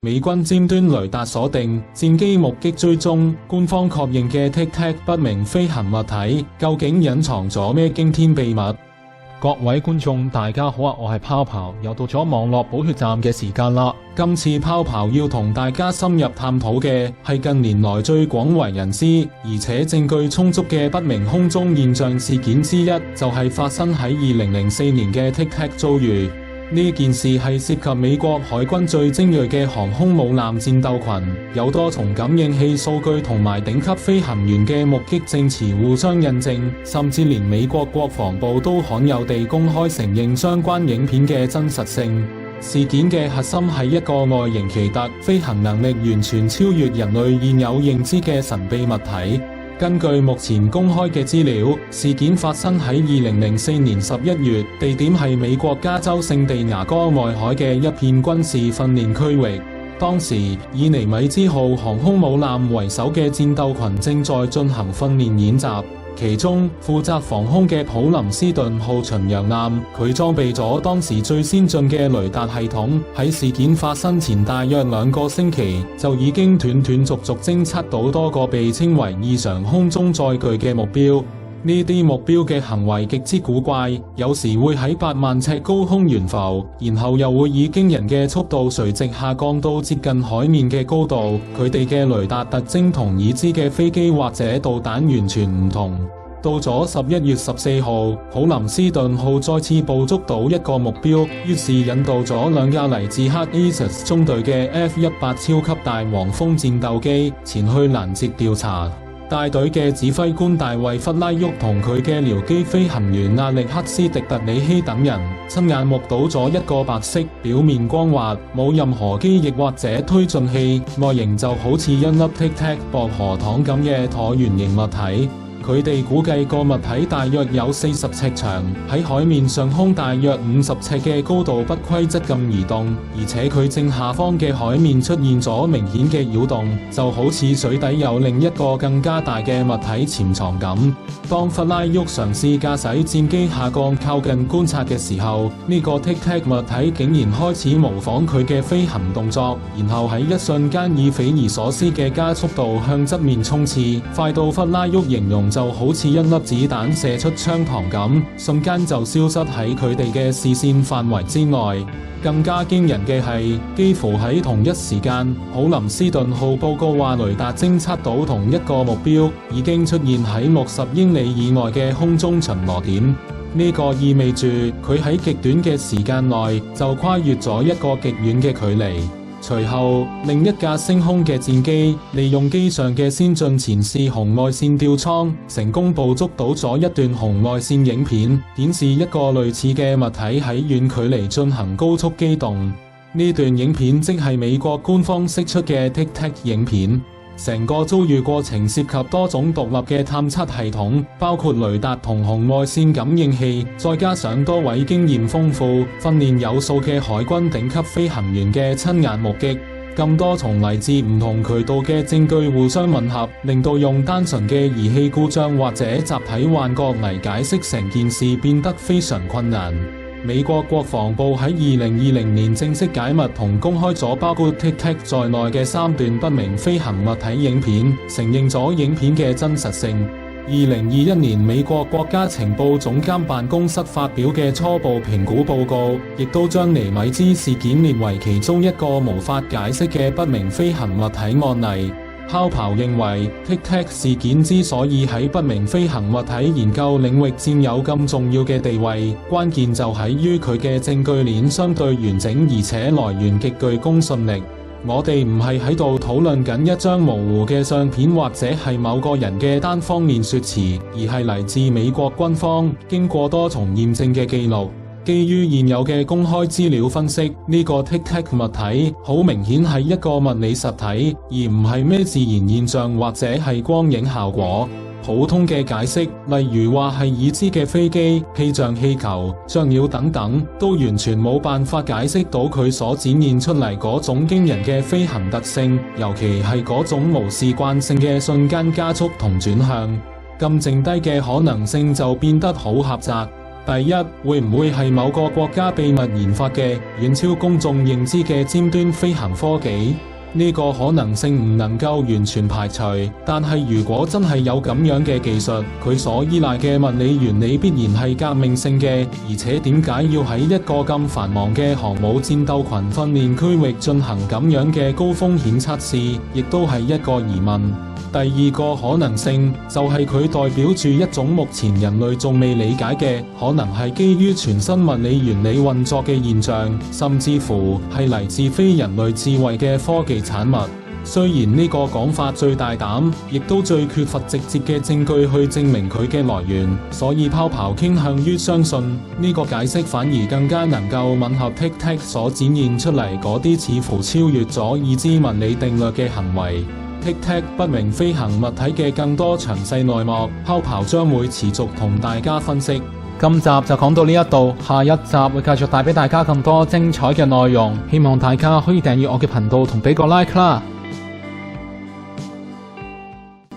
美軍尖端雷達鎖定、戰機目擊追蹤，官方確認嘅 Tic Tac 不明飛行物體，究竟隱藏咗咩驚天秘密？各位觀眾大家好啊，我係泡泡，又到咗網絡補血站嘅時間啦。今次泡泡要同大家深入探討嘅係近年來最廣為人知，而且證據充足嘅不明空中現象事件之一，就係發生喺2004年嘅 Tic Tac 遭遇。呢件事係涉及美國海軍最精銳嘅航空母艦戰鬥群，有多重感應器數據同埋頂級飛行員嘅目擊證詞互相印證，甚至連美國國防部都罕有地公開承認相關影片嘅真實性。事件嘅核心係一個外形奇特、飛行能力完全超越人類現有認知嘅神秘物體。根據目前公開嘅資料，事件發生喺2004年11月，地點係美國加州聖地牙哥外海嘅一片軍事訓練區域。當時，以尼米茲號航空母艦為首嘅戰鬥群正在進行訓練演習。其中負責防空嘅普林斯頓號巡洋艦，佢裝備咗當時最先進嘅雷達系統，喺事件發生前大約2個星期就已經斷斷續續偵測到多個被稱為異常空中載具嘅目標。呢啲目標嘅行為極之古怪，有時會喺8萬尺高空懸浮，然後又會以驚人嘅速度垂直下降到接近海面嘅高度。佢哋嘅雷達特徵同已知嘅飛機或者導彈完全唔同。到咗11月14號，普林斯頓號再次捕捉到一個目標，於是引導咗2架嚟自黑 Aces 中隊嘅 F-18 超級大黃蜂戰鬥機前去攔截調查。帶隊嘅指揮官大衛弗拉沃同佢嘅僚機飛行員亞歷克斯迪特里希等人親眼目睹咗一個白色、表面光滑、冇任何機翼或者推進器、外形就好似一粒 Tic Tac 薄荷糖咁嘅橢圓形物體。佢哋估計個物體大約有40尺長，喺海面上空大約50尺嘅高度不規則咁移動，而且佢正下方嘅海面出現咗明顯嘅擾動，就好似水底有另一個更加大嘅物體潛藏咁。當弗拉沃嘗試駕駛戰機下降靠近觀察嘅時候，呢個 Tic Tac 物體竟然開始模仿佢嘅飛行動作，然後喺一瞬間以匪夷所思嘅加速度向側面衝刺，快到弗拉沃形容就好似一粒子彈射出槍膛咁，瞬間就消失喺佢哋嘅視線範圍之外。更加驚人嘅係，幾乎喺同一時間，普林斯頓號報告話雷達偵測到同一個目標已經出現喺60英里以外嘅空中巡邏點。呢個意味住佢喺極短嘅時間內就跨越咗一個極遠嘅距離。隨後，另一架升空嘅戰機利用機上嘅先進前視紅外線吊艙，成功捕捉到咗一段紅外線影片，顯示一個類似嘅物體喺遠距離進行高速機動。呢段影片即係美國官方釋出嘅 Tic Tac 影片。成個遭遇過程涉及多種獨立嘅探測系統，包括雷達同紅外線感應器，再加上多位經驗豐富、訓練有素嘅海軍頂級飛行員嘅親眼目擊。咁多從嚟自唔同渠道嘅證據互相吻合，令到用單純嘅儀器故障或者集體幻覺嚟解釋成件事變得非常困難。美國國防部喺2020年正式解密同公開咗包括 Tic Tac 在內嘅3段不明飛行物體影片，承認咗影片嘅真實性。2021年美國國家情報總監辦公室發表嘅初步評估報告，亦都將尼米茲事件列為其中一個無法解釋嘅不明飛行物體案例。泡泡認為 Tic Tac 事件之所以喺不明飛行物體研究領域佔有咁重要嘅地位，關鍵就喺於佢嘅證據鏈相對完整，而且來源極具公信力。我哋唔係喺度討論緊一張模糊嘅相片，或者係某個人嘅單方面說辭，而係嚟自美國軍方經過多重驗證嘅記錄。基於現有嘅公開資料分析，呢個 Tic Tac 物體好明顯係一個物理實體，而唔係咩自然現象或者係光影效果。普通嘅解釋，例如話係已知嘅飛機、氣象氣球、雀鳥等等，都完全冇辦法解釋到佢所展現出嚟嗰種驚人嘅飛行特性，尤其係嗰種無視慣性嘅瞬間加速同轉向。咁剩低嘅可能性就變得好狹窄。第一，會唔會係某個國家秘密研發嘅遠超公眾認知嘅尖端飛行科技？呢個可能性唔能夠完全排除，但係如果真係有咁樣嘅技術，佢所依賴嘅物理原理必然係革命性嘅，而且點解要喺一個咁繁忙嘅航母戰鬥群訓練區域進行咁樣嘅高風險測試，亦都係一個疑問。第二個可能性就係佢代表住一種目前人類仲未理解嘅，可能係基於全新物理原理運作嘅現象，甚至乎係嚟自非人類智慧嘅科技產物。雖然呢個講法最大膽，亦都最缺乏直接嘅證據去證明佢嘅來源，所以泡泡傾向於相信呢個解釋反而更加能夠吻合 TicTac 所展現出嚟嗰啲似乎超越咗已知物理定律嘅行為。TicTac 不明飛行物體嘅更多詳細內幕，泡泡將會持續同大家分析。今集就講到呢一度，下一集會繼續帶俾大家更多精彩嘅內容，希望大家可以訂閱我嘅頻道同俾個 like 啦。